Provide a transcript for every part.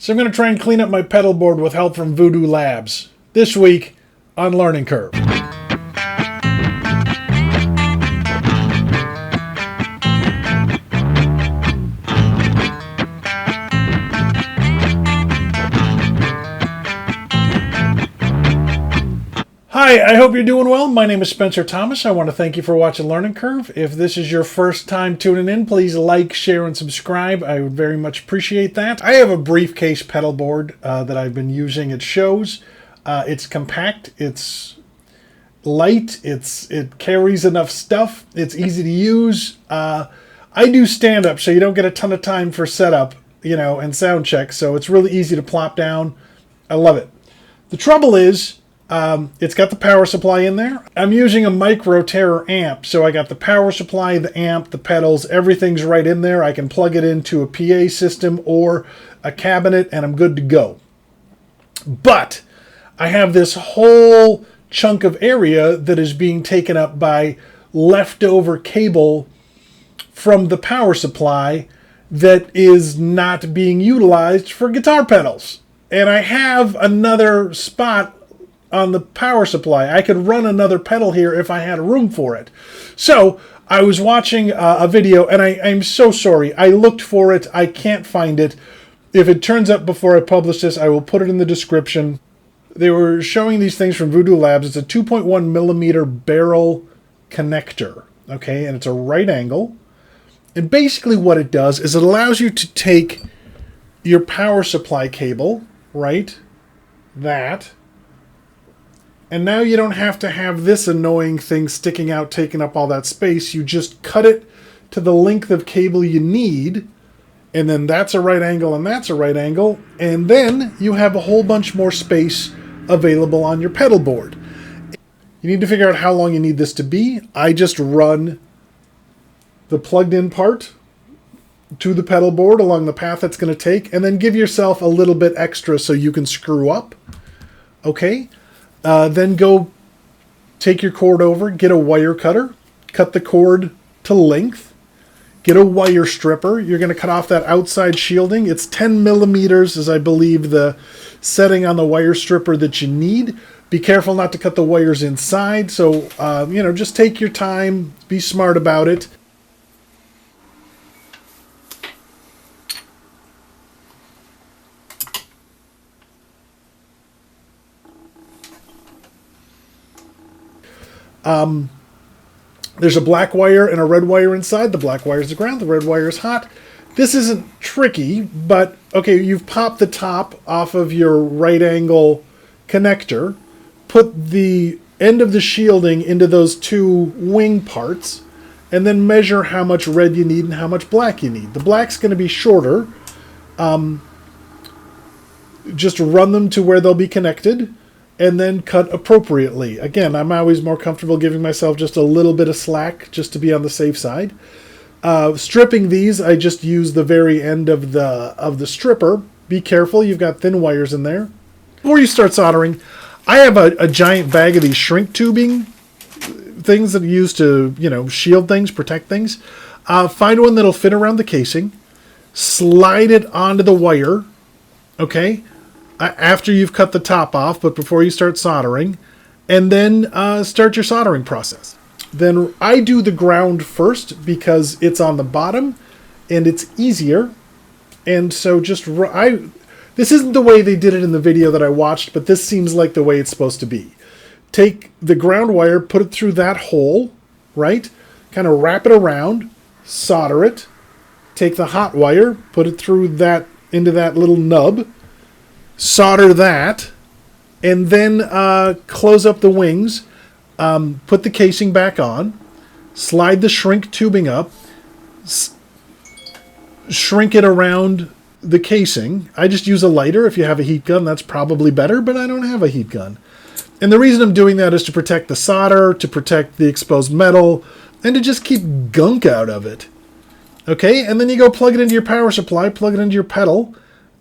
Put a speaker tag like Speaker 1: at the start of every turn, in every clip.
Speaker 1: So I'm going to try and clean up my pedal board with help from Voodoo Labs. This week on Learning Curve. Hi, I hope you're doing well. My name is Spencer Thomas. I want to thank you for watching Learning Curve. If this is your first time tuning in, please like, share, and subscribe. I would very much appreciate that. I have a briefcase pedal board that I've been using at shows. It's compact, it's light, it carries enough stuff, it's easy to use. I do stand-up, so you don't get a ton of time for setup, and sound check, so it's really easy to plop down. I love it. The trouble is, it's got the power supply in there. I'm using a micro Terror amp, so I got the power supply, the amp, the pedals, everything's right in there. I can plug it into a PA system or a cabinet, and I'm good to go. But I have this whole chunk of area that is being taken up by leftover cable from the power supply that is not being utilized for guitar pedals. And I have another spot on the power supply. I could run another pedal here if I had room for it. So I was watching a video, and I'm so sorry. I looked for it. I can't find it. If it turns up before I publish this, I will put it in the description. They were showing these things from Voodoo Labs. It's a 2.1 millimeter barrel connector, okay? And it's a right angle. And basically what it does is it allows you to take your power supply cable, right? That. And now you don't have to have this annoying thing sticking out, taking up all that space. You just cut it to the length of cable you need, and then that's a right angle and that's a right angle, and then you have a whole bunch more space available on your pedal board. You need to figure out how long you need this to be. I just run the plugged in part to the pedal board along the path it's going to take, and then give yourself a little bit extra so you can screw up. Okay? Then go take your cord over, get a wire cutter, cut the cord to length, get a wire stripper. You're going to cut off that outside shielding. It's 10 millimeters is, I believe, the setting on the wire stripper that you need. Be careful not to cut the wires inside. So, just take your time, be smart about it. There's a black wire and a red wire inside. The black wire is the ground, the red wire is hot. This isn't tricky, but okay, you've popped the top off of your right angle connector, put the end of the shielding into those two wing parts, and then measure how much red you need and how much black you need. The black's going to be shorter. Just run them to where they'll be connected, and then cut appropriately. Again, I'm always more comfortable giving myself just a little bit of slack just to be on the safe side. Stripping these, I just use the very end of the stripper. Be careful, you've got thin wires in there. Before you start soldering, I have a giant bag of these shrink tubing things that you use to, shield things, protect things. Find one that'll fit around the casing. Slide it onto the wire, okay? After you've cut the top off, but before you start soldering, and then start your soldering process. Then I do the ground first because it's on the bottom and it's easier. And so this isn't the way they did it in the video that I watched, but this seems like the way it's supposed to be. Take the ground wire, put it through that hole, right? Kind of wrap it around, solder it. Take the hot wire, put it through that, into that little nub. Solder that, and then close up the wings, put the casing back on, slide the shrink tubing up, shrink it around the casing. I just use a lighter. If you have a heat gun, that's probably better, but I don't have a heat gun. And the reason I'm doing that is to protect the solder, to protect the exposed metal, and to just keep gunk out of it. Okay, and then you go plug it into your power supply, plug it into your pedal.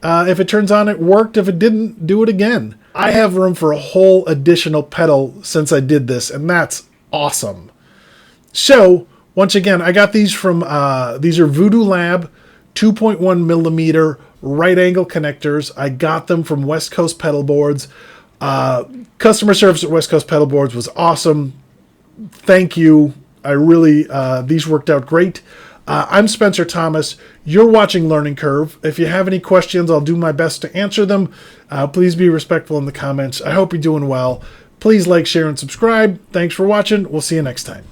Speaker 1: If it turns on, it worked. If it didn't, do it again. I have room for a whole additional pedal since I did this, and that's awesome. So, once again, I got these from, these are Voodoo Lab 2.1 millimeter right angle connectors. I got them from West Coast Pedal Boards. Customer service at West Coast Pedal Boards was awesome. Thank you. I really, these worked out great. I'm Spencer Thomas. You're watching Learning Curve. If you have any questions, I'll do my best to answer them. Please be respectful in the comments. I hope you're doing well. Please like, share, and subscribe. Thanks for watching. We'll see you next time.